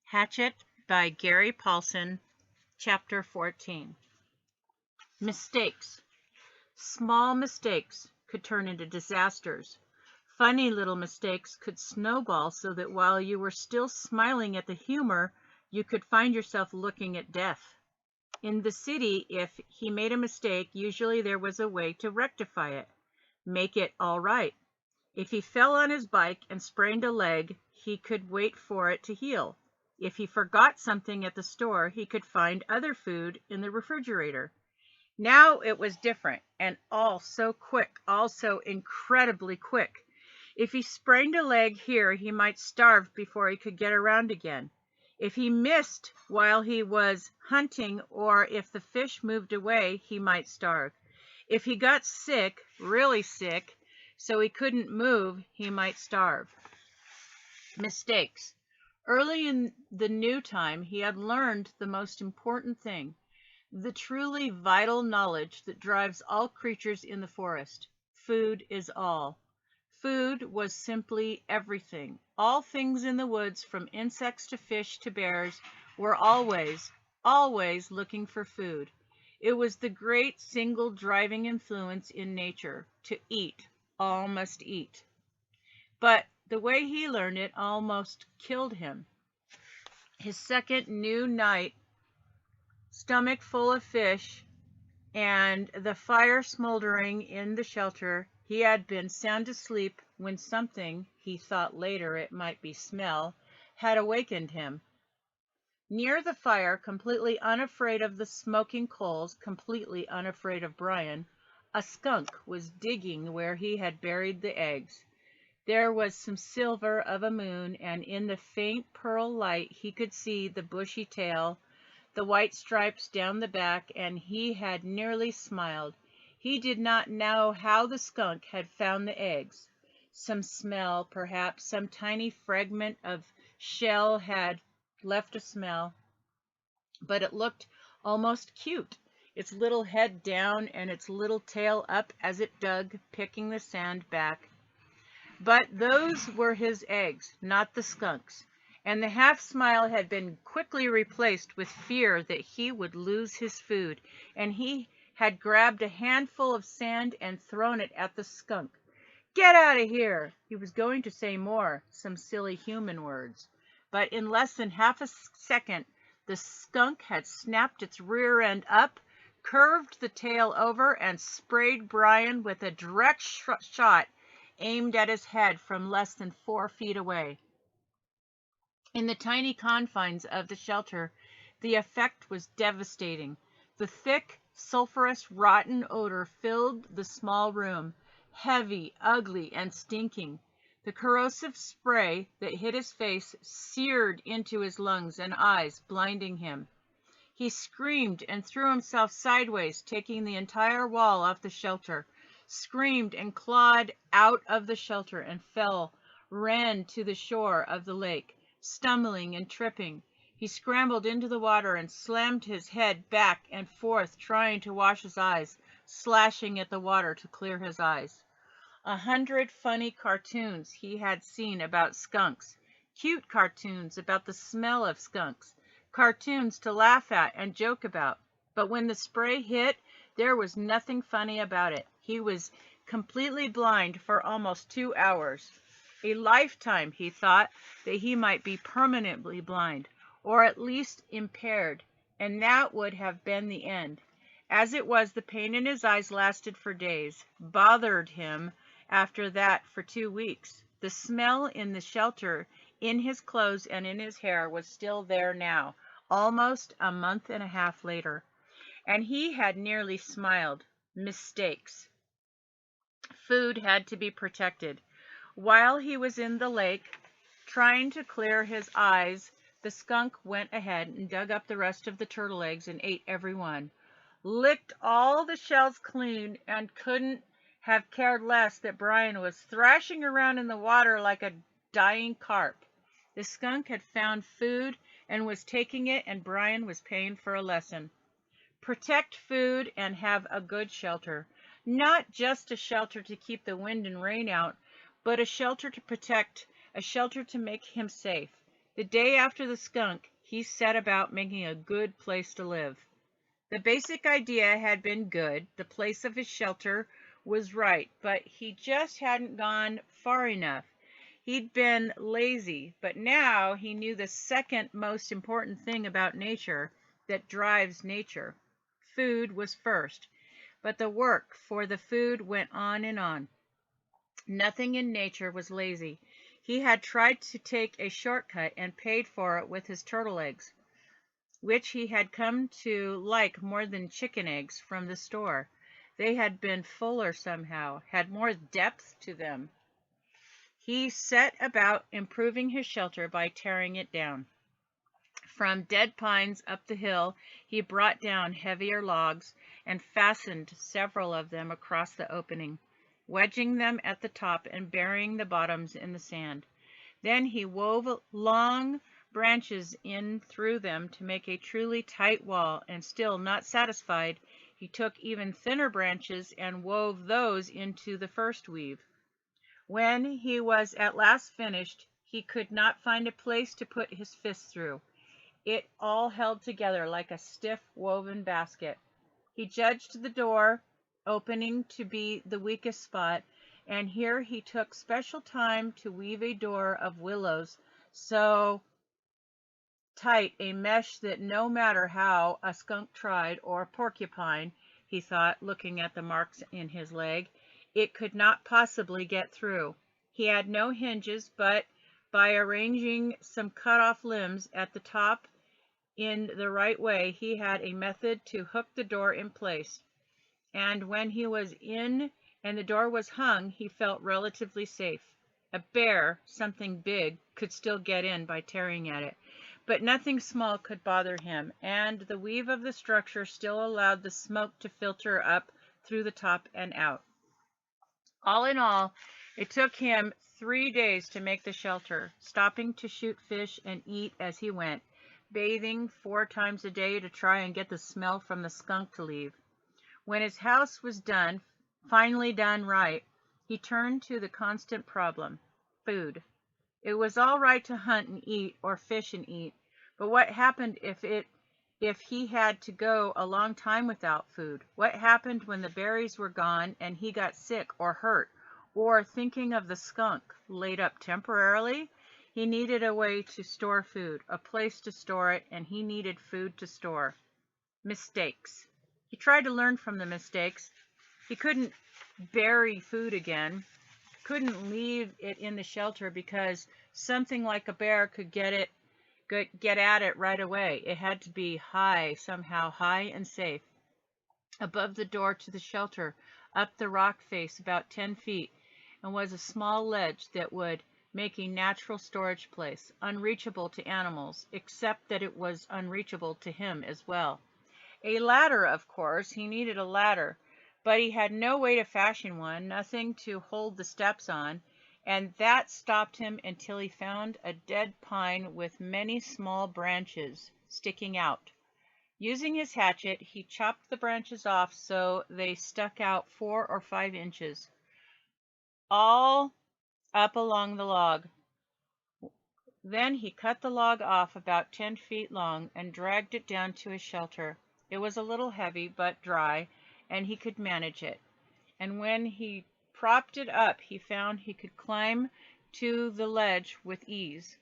Hatchet by Gary Paulsen, Chapter 14. Mistakes. Small mistakes could turn into disasters. Funny little mistakes could snowball so that while you were still smiling at the humor, you could find yourself looking at death. In the city, if he made a mistake, usually there was a way to rectify it, make it all right. If he fell on his bike and sprained a leg, he could wait for it to heal. If he forgot something at the store, he could find other food in the refrigerator. Now it was different, and all so quick, all so incredibly quick. If he sprained a leg here, he might starve before he could get around again. If he missed while he was hunting, or if the fish moved away, he might starve. If he got sick, really sick, so he couldn't move, he might starve. Mistakes. Early in the new time, he had learned the most important thing, the truly vital knowledge that drives all creatures in the forest. Food is all. Food was simply everything. All things in the woods, from insects to fish to bears, were always looking for food. It was the great single driving influence in nature, to eat. All must eat. But the way he learned it almost killed him. His second new night, stomach full of fish, and the fire smoldering in the shelter, he had been sound asleep when something, he thought later it might be smell, had awakened him. Near the fire, completely unafraid of the smoking coals, completely unafraid of Brian, a skunk was digging where he had buried the eggs. There was some silver of a moon, and in the faint pearl light he could see the bushy tail, the white stripes down the back, and he had nearly smiled. He did not know how the skunk had found the eggs. Some smell, perhaps, some tiny fragment of shell had left a smell, but it looked almost cute, its little head down and its little tail up as it dug, picking the sand back. But those were his eggs, not the skunk's, and the half-smile had been quickly replaced with fear that he would lose his food, and he had grabbed a handful of sand and thrown it at the skunk. "Get out of here!" He was going to say more, some silly human words, but in less than half a second, the skunk had snapped its rear end up, curved the tail over, and sprayed Brian with a direct shot aimed at his head from less than 4 feet away. In the tiny confines of the shelter, the effect was devastating. The thick, sulphurous, rotten odor filled the small room, heavy, ugly, and stinking. The corrosive spray that hit his face seared into his lungs and eyes, blinding him. He screamed and threw himself sideways, taking the entire wall off the shelter, screamed and clawed out of the shelter and ran to the shore of the lake, stumbling and tripping. He scrambled into the water and slammed his head back and forth, trying to wash his eyes, slashing at the water to clear his eyes. 100 funny cartoons he had seen about skunks, cute cartoons about the smell of skunks, cartoons to laugh at and joke about. But when the spray hit, there was nothing funny about it. He was completely blind for almost 2 hours. A lifetime, he thought, that he might be permanently blind, or at least impaired, and that would have been the end. As it was, the pain in his eyes lasted for days, bothered him after that for 2 weeks. The smell in the shelter, in his clothes and in his hair, was still there now, almost a month and a half later, and he had nearly smiled. Mistakes. Food had to be protected. While he was in the lake, trying to clear his eyes, the skunk went ahead and dug up the rest of the turtle eggs and ate every one, licked all the shells clean, and couldn't have cared less that Brian was thrashing around in the water like a dying carp. The skunk had found food and was taking it, and Brian was paying for a lesson. Protect food and have a good shelter. Not just a shelter to keep the wind and rain out, but a shelter to protect, a shelter to make him safe. The day after the skunk, he set about making a good place to live. The basic idea had been good, the place of his shelter was right, but he just hadn't gone far enough. He'd been lazy, but now he knew the second most important thing about nature that drives nature. Food was first, but the work for the food went on and on. Nothing in nature was lazy. He had tried to take a shortcut and paid for it with his turtle eggs, which he had come to like more than chicken eggs from the store. They had been fuller somehow, had more depth to them. He set about improving his shelter by tearing it down. From dead pines up the hill, he brought down heavier logs and fastened several of them across the opening, wedging them at the top and burying the bottoms in the sand. Then he wove long branches in through them to make a truly tight wall, and still not satisfied, he took even thinner branches and wove those into the first weave. When he was at last finished, he could not find a place to put his fist through. It all held together like a stiff woven basket. He judged the door opening to be the weakest spot, and here he took special time to weave a door of willows so tight a mesh that no matter how a skunk tried, or a porcupine, he thought, looking at the marks in his leg, it could not possibly get through. He had no hinges, but by arranging some cut-off limbs at the top in the right way, he had a method to hook the door in place. And when he was in and the door was hung, he felt relatively safe. A bear, something big, could still get in by tearing at it, but nothing small could bother him, and the weave of the structure still allowed the smoke to filter up through the top and out. All in all, it took him 3 days to make the shelter, stopping to shoot fish and eat as he went, bathing 4 times a day to try and get the smell from the skunk to leave. When his house was done, finally done right, he turned to the constant problem, food. It was all right to hunt and eat, or fish and eat, but what happened if he had to go a long time without food? What happened when the berries were gone and he got sick or hurt? Or, thinking of the skunk, laid up temporarily? He needed a way to store food, a place to store it, and he needed food to store. Mistakes. He tried to learn from the mistakes. He couldn't bury food again, couldn't leave it in the shelter because something like a bear could get at it right away. It had to be high, somehow high and safe. Above the door to the shelter, up the rock face about 10 feet, and was a small ledge that would make a natural storage place, unreachable to animals, except that it was unreachable to him as well. A ladder, of course, he needed a ladder, but he had no way to fashion one, nothing to hold the steps on, and that stopped him until he found a dead pine with many small branches sticking out. Using his hatchet, he chopped the branches off so they stuck out 4 or 5 inches, all up along the log. Then he cut the log off about 10 feet long and dragged it down to his shelter. It was a little heavy, but dry, and he could manage it. And when he propped it up, he found he could climb to the ledge with ease,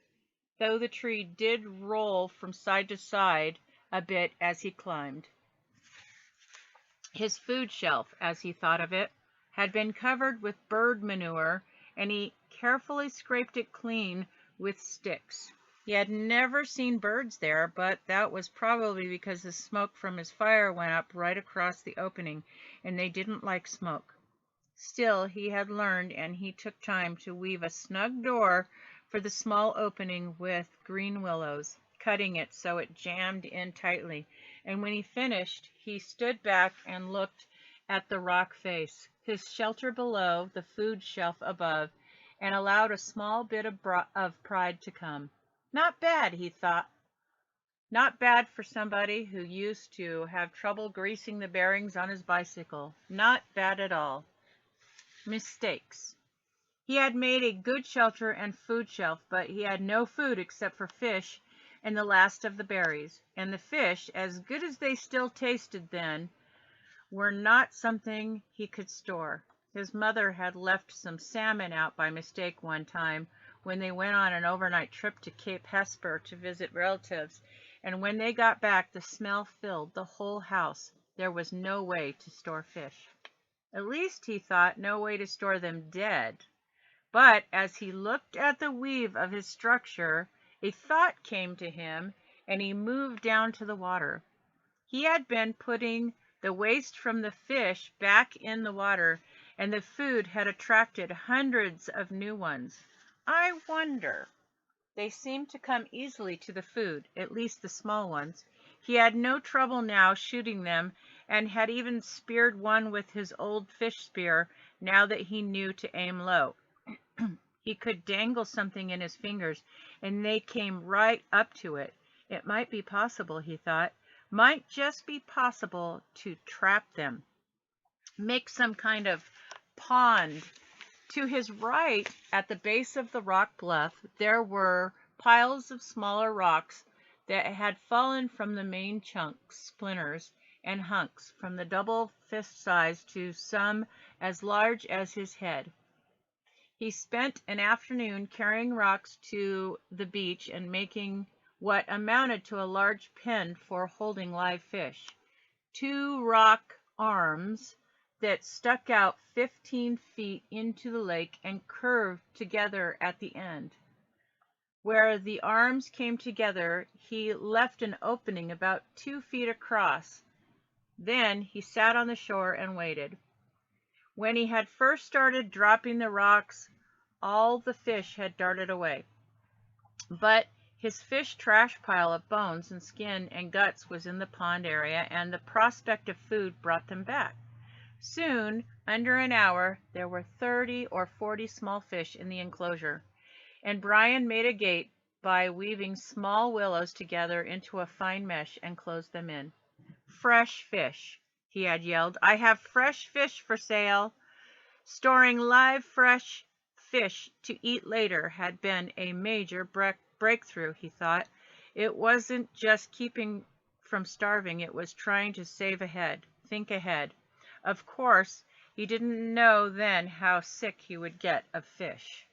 though the tree did roll from side to side a bit as he climbed. His food shelf, as he thought of it, had been covered with bird manure, and he carefully scraped it clean with sticks. He had never seen birds there, but that was probably because the smoke from his fire went up right across the opening, and they didn't like smoke. Still, he had learned, and he took time to weave a snug door for the small opening with green willows, cutting it so it jammed in tightly, and when he finished, he stood back and looked at the rock face, his shelter below, the food shelf above, and allowed a small bit of pride to come. Not bad, he thought. Not bad for somebody who used to have trouble greasing the bearings on his bicycle. Not bad at all. Mistakes. He had made a good shelter and food shelf, but he had no food except for fish and the last of the berries. And the fish, as good as they still tasted then, were not something he could store. His mother had left some salmon out by mistake one time when they went on an overnight trip to Cape Hesper to visit relatives, and when they got back, the smell filled the whole house. There was no way to store fish. At least, he thought, no way to store them dead. But as he looked at the weave of his structure, a thought came to him, and he moved down to the water. He had been putting the waste from the fish back in the water, and the food had attracted hundreds of new ones. I wonder. They seemed to come easily to the food, at least the small ones. He had no trouble now shooting them, and had even speared one with his old fish spear, now that he knew to aim low. He could dangle something in his fingers, and they came right up to it. It might be possible, he thought, might just be possible to trap them. Make some kind of pond. To his right, at the base of the rock bluff, there were piles of smaller rocks that had fallen from the main chunks, splinters, and hunks, from the double fist size to some as large as his head. He spent an afternoon carrying rocks to the beach and making what amounted to a large pen for holding live fish. 2 rock arms that stuck out 15 feet into the lake and curved together at the end. Where the arms came together, he left an opening about 2 feet across. Then he sat on the shore and waited. When he had first started dropping the rocks, all the fish had darted away. But his fish trash pile of bones and skin and guts was in the pond area, and the prospect of food brought them back. Soon, under an hour, there were 30 or 40 small fish in the enclosure, and Brian made a gate by weaving small willows together into a fine mesh and closed them in. Fresh fish, he had yelled. I have fresh fish for sale. Storing live, fresh fish to eat later had been a major breakthrough, he thought. It wasn't just keeping from starving, it was trying to save ahead, think ahead. Of course, he didn't know then how sick he would get of fish.